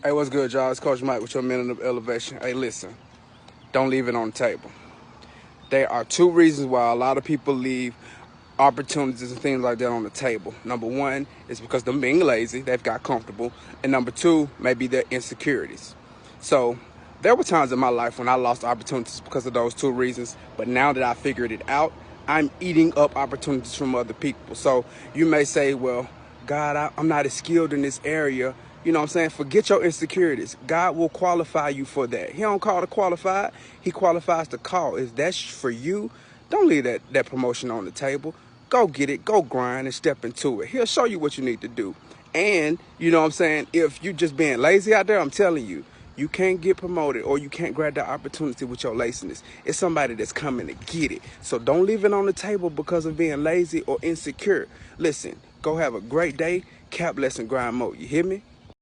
Hey, what's good, y'all? It's Coach Mike with your Minute of Elevation. Hey, listen, don't leave it on the table. There are two reasons why a lot of people leave opportunities and things like that on the table. Number one is because them being lazy, they've got comfortable. And number two, maybe their insecurities. So there were times in my life when I lost opportunities because of those two reasons. But now that I figured it out, I'm eating up opportunities from other people. So you may say, well, God, I'm not as skilled in this area. You know what I'm saying? Forget your insecurities. God will qualify you for that. He don't call to qualified. He qualifies to call. If that's for you, don't leave that promotion on the table. Go get it. Go grind and step into it. He'll show you what you need to do. And, you know what I'm saying, if you just being lazy out there, I'm telling you, you can't get promoted or you can't grab the opportunity with your laziness. It's somebody that's coming to get it. So don't leave it on the table because of being lazy or insecure. Listen, go have a great day. Cap less and grind more. You hear me?